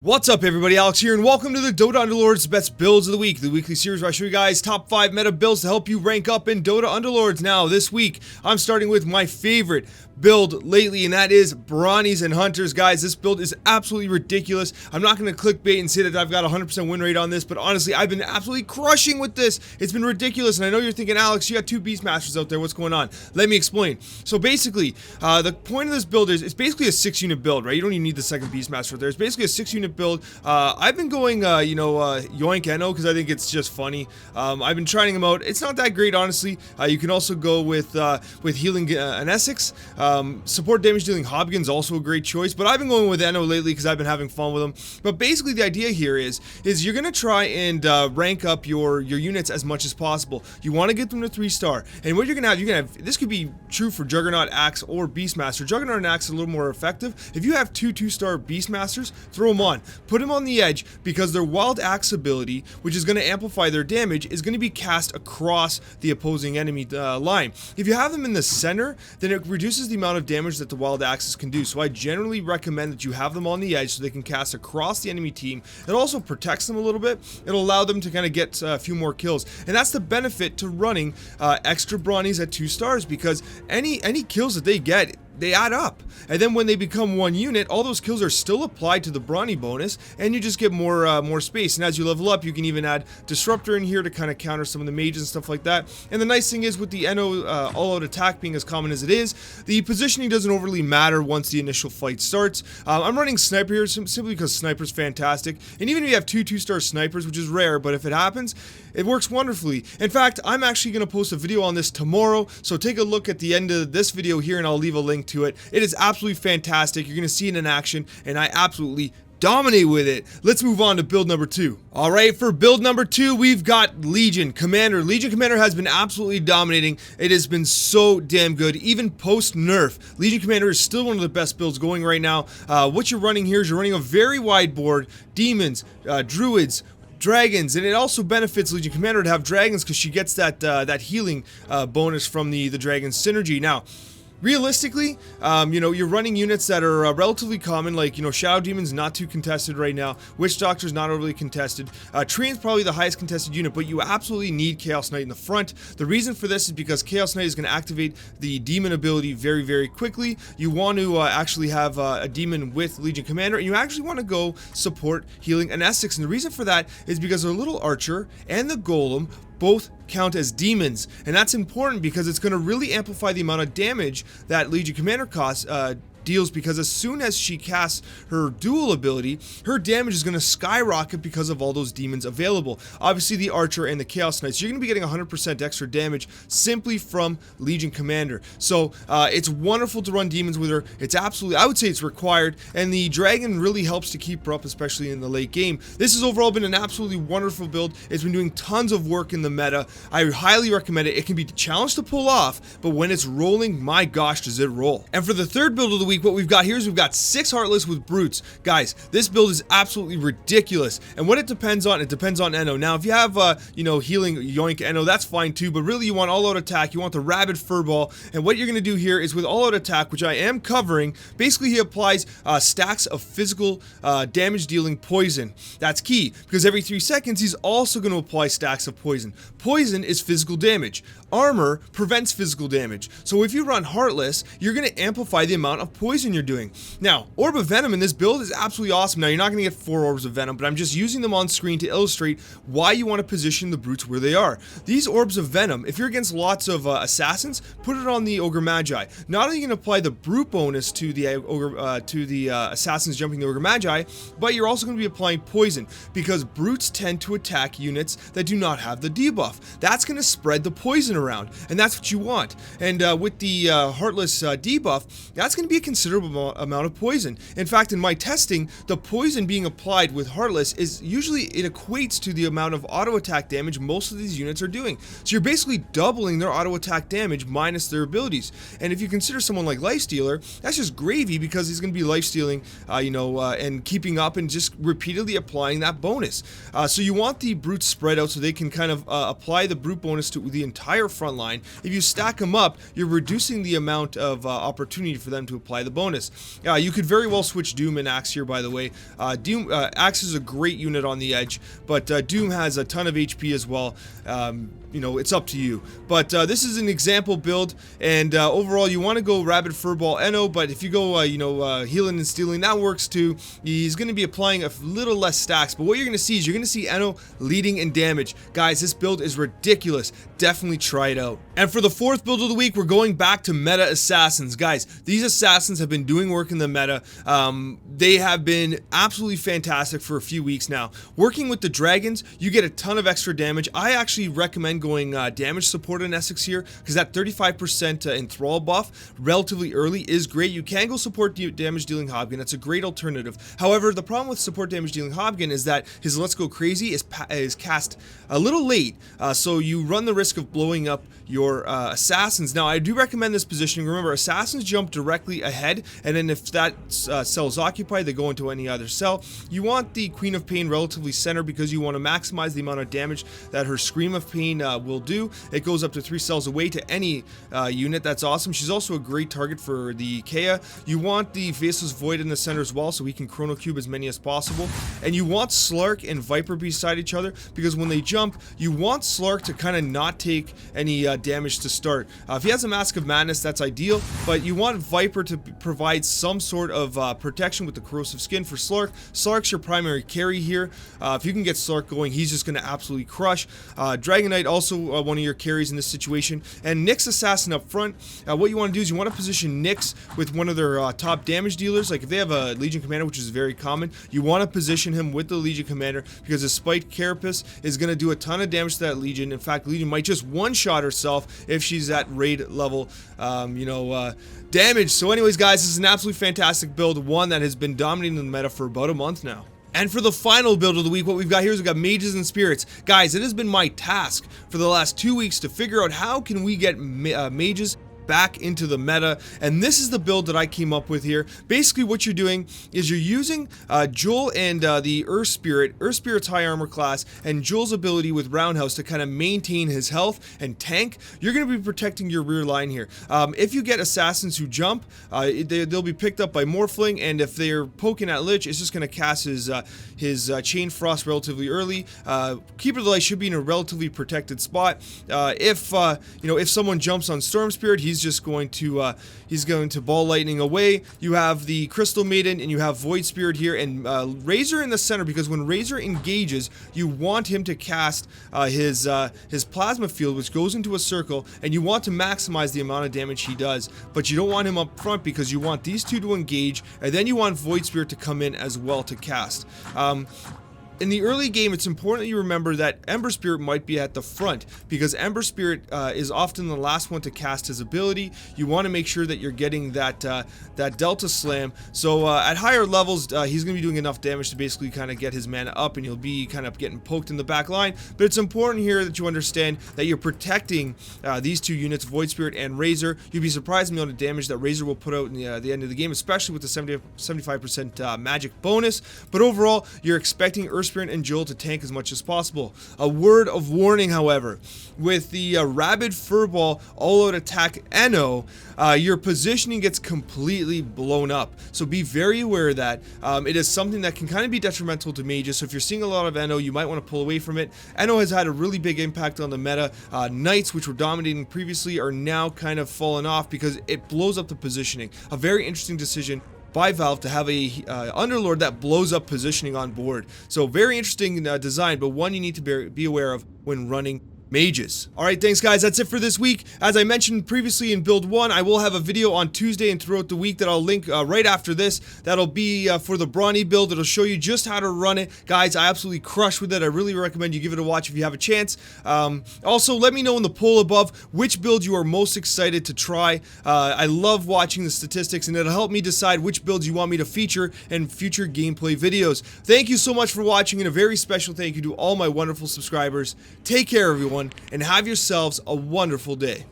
What's up everybody, Alex here, and welcome to the Dota Underlords Best Builds of the Week, the weekly series where I show you guys top 5 meta builds to help you rank up in Dota Underlords. Now, this week, I'm starting with my favorite build lately, and that is Brawnies and Hunters. Guys, this build is absolutely ridiculous. I'm not going to clickbait and say that I've got a 100% win rate on this, but honestly, I've been absolutely crushing with this. It's been ridiculous, and I know you're thinking, Alex, you got 2 Beastmasters out there, what's going on? Let me explain. So basically, the point of this build is, it's basically a 6-unit build, right? You don't even need the second Beastmaster there. It's basically a 6-unit build. I've been going, Yoink Enno, because I think it's just funny. I've been trying them out. It's not that great, honestly. You can also go with healing an Essex. Support damage dealing Hobgin's also a great choice, but I've been going with Enno lately because I've been having fun with them. But basically the idea here is you're gonna try and rank up your units as much as possible. You want to get them to 3-star, and what you're gonna have, this could be true for Juggernaut, Axe, or Beastmaster. Juggernaut and Axe are a little more effective. If you have 2-star Beastmasters, throw them on. Put them on the edge, because their Wild Axe ability, which is going to amplify their damage, is going to be cast across the opposing enemy line. If you have them in the center, then it reduces the amount of damage that the Wild Axes can do. So I generally recommend that you have them on the edge so they can cast across the enemy team. It also protects them a little bit. It'll allow them to kind of get a few more kills. And that's the benefit to running extra Brawnies at 2 stars, because any kills that they get, they add up, and then when they become 1 unit, all those kills are still applied to the Brawny bonus, and you just get more space. And as you level up, you can even add Disruptor in here to kind of counter some of the mages and stuff like that. And the nice thing is, with the Enno all-out attack being as common as it is, the positioning doesn't overly matter once the initial fight starts. I'm running Sniper here simply because Sniper's fantastic, and even if you have 2-star snipers, which is rare, but if it happens, it works wonderfully. In fact, I'm actually going to post a video on this tomorrow, so take a look at the end of this video here, and I'll leave a link to it. It is absolutely fantastic. You're going to see it in action, and I absolutely dominate with it. Let's move on to build number 2. Alright, for build number 2, we've got Legion Commander. Legion Commander has been absolutely dominating. It has been so damn good. Even post-nerf, Legion Commander is still one of the best builds going right now. What you're running here is you're running a very wide board. Demons, Druids, dragons, and it also benefits Legion Commander to have dragons because she gets that healing bonus from the dragon synergy. Now, realistically, you're running units that are relatively common, like, Shadow Demon's not too contested right now. Witch Doctor's not overly contested. Treant's probably the highest contested unit, but you absolutely need Chaos Knight in the front. The reason for this is because Chaos Knight is going to activate the Demon ability very, very quickly. You want to actually have a Demon with Legion Commander, and you actually want to go support healing an Essex. And the reason for that is because their little Archer and the Golem both count as demons, and that's important because it's going to really amplify the amount of damage that Legion Commander deals, because as soon as she casts her dual ability, her damage is going to skyrocket because of all those demons available. Obviously, the Archer and the Chaos Knights, you're going to be getting 100% extra damage simply from Legion Commander. So it's wonderful to run demons with her. It's absolutely, I would say it's required, and the Dragon really helps to keep her up, especially in the late game. This has overall been an absolutely wonderful build. It's been doing tons of work in the meta. I highly recommend it. It can be a challenge to pull off, but when it's rolling, my gosh, does it roll. And for the third build of the week, what we've got here is we've got 6 Heartless with Brutes. Guys, this build is absolutely ridiculous, and what it depends on Enno. Now, if you have, healing Yoink Enno, that's fine too, but really you want all-out attack, you want the Rabid Furball, and what you're going to do here is with all-out attack, which I am covering, basically he applies stacks of physical damage-dealing poison. That's key, because every 3 seconds he's also going to apply stacks of poison. Poison is physical damage. Armor prevents physical damage. So if you run Heartless, you're going to amplify the amount of poison you're doing. Now, Orb of Venom in this build is absolutely awesome. Now, you're not going to get 4 Orbs of Venom, but I'm just using them on screen to illustrate why you want to position the Brutes where they are. These Orbs of Venom, if you're against lots of Assassins, put it on the Ogre Magi. Not only are you going to apply the Brute bonus to the Assassins jumping the Ogre Magi, but you're also going to be applying poison, because Brutes tend to attack units that do not have the debuff. That's going to spread the poison around, and that's what you want. And with the Heartless debuff, that's going to be a considerable amount of poison. In fact, in my testing, the poison being applied with Heartless is usually, it equates to the amount of auto attack damage most of these units are doing. So you're basically doubling their auto attack damage minus their abilities. And if you consider someone like Lifestealer, that's just gravy, because he's going to be lifestealing, and keeping up and just repeatedly applying that bonus. So you want the Brutes spread out so they can kind of apply the Brute bonus to the entire front line. If you stack them up, you're reducing the amount of opportunity for them to apply apply the bonus. You could very well switch Doom and Axe here, by the way. Axe is a great unit on the edge, but Doom has a ton of HP as well. You know, it's up to you. But this is an example build, and overall you want to go Rabid Furball Enno, but if you go, healing and stealing, that works too. He's going to be applying a little less stacks, but what you're going to see is you're going to see Enno leading in damage. Guys, this build is ridiculous. Definitely try it out. And for the fourth build of the week, we're going back to meta assassins. Guys, these assassins have been doing work in the meta. They have been absolutely fantastic for a few weeks now. Working with the dragons, you get a ton of extra damage. I actually recommend going damage support in Essex here, because that 35% enthrall buff relatively early is great. You can go support damage dealing Hobgon. That's a great alternative. However, the problem with support damage dealing Hobgon is that his Let's Go Crazy is cast a little late, so you run the risk of blowing up your assassins. Now, I do recommend this positioning. Remember, assassins jump directly ahead, and then if that cell is occupied, they go into any other cell. You want the Queen of Pain relatively center, because you want to maximize the amount of damage that her Scream of Pain will do. It goes up to 3 cells away to any unit. That's awesome. She's also a great target for the Coccia. You want the Faceless Void in the center as well, so we can Chrono Cube as many as possible. And you want Slark and Viper beside each other, because when they jump, you want Slark to kind of not take any damage to start. If he has a Mask of Madness, that's ideal, but you want Viper to provide some sort of protection with the Corrosive Skin for Slark. Slark's your primary carry here. If you can get Slark going, he's just going to absolutely crush. Dragon Knight also one of your carries in this situation. And Nyx Assassin up front, what you want to do is you want to position Nyx with one of their top damage dealers. Like if they have a Legion Commander, which is very common, you want to position him with the Legion Commander, because his Spiked Carapace is going to do a ton of damage to that Legion. In fact, Legion might just one-shot herself if she's at raid level, damage. So anyways, guys, this is an absolutely fantastic build, one that has been dominating the meta for about a month now. And for the final build of the week, what we've got here is we've got Mages and Spirits. Guys, it has been my task for the last 2 weeks to figure out how can we get mages back into the meta, and this is the build that I came up with here. Basically, what you're doing is you're using Joel and the Earth Spirit's high armor class, and Joel's ability with Roundhouse to kind of maintain his health and tank. You're going to be protecting your rear line here. If you get assassins who jump, they'll be picked up by Morphling, and if they're poking at Lich, it's just going to cast his Chain Frost relatively early. Keeper of the Light should be in a relatively protected spot. If someone jumps on Storm Spirit, he's going to Ball Lightning away. You have the Crystal Maiden and you have Void Spirit here, and Razor in the center, because when Razor engages, you want him to cast his Plasma Field, which goes into a circle, and you want to maximize the amount of damage he does, but you don't want him up front, because you want these two to engage, and then you want Void Spirit to come in as well to cast. In the early game, it's important that you remember that Ember Spirit might be at the front, because Ember Spirit is often the last one to cast his ability. You want to make sure that you're getting that Delta Slam. So at higher levels, he's going to be doing enough damage to basically kind of get his mana up, and he'll be kind of getting poked in the back line. But it's important here that you understand that you're protecting these two units, Void Spirit and Razor. You'd be surprised at the amount of damage that Razor will put out in the end of the game, especially with the 75% magic bonus. But overall, you're expecting Earth Spirit and Joel to tank as much as possible. A word of warning, however, with the Rabid Furball all-out attack Enno, your positioning gets completely blown up. So be very aware of that. It is something that can kind of be detrimental to mages. So if you're seeing a lot of Enno, you might want to pull away from it. Enno has had a really big impact on the meta. Knights, which were dominating previously, are now kind of fallen off because it blows up the positioning. A very interesting decision by Valve to have a Underlord that blows up positioning on board. So very interesting design, but one you need to be aware of when running mages. Alright, thanks guys, that's it for this week. As I mentioned previously in build 1, I will have a video on Tuesday and throughout the week that I'll link right after this. That'll be for the Brawny build. It'll show you just how to run it. Guys, I absolutely crush with it. I really recommend you give it a watch if you have a chance. Also, let me know in the poll above which build you are most excited to try. I love watching the statistics, and it'll help me decide which builds you want me to feature in future gameplay videos. Thank you so much for watching, and a very special thank you to all my wonderful subscribers. Take care, everyone, and have yourselves a wonderful day.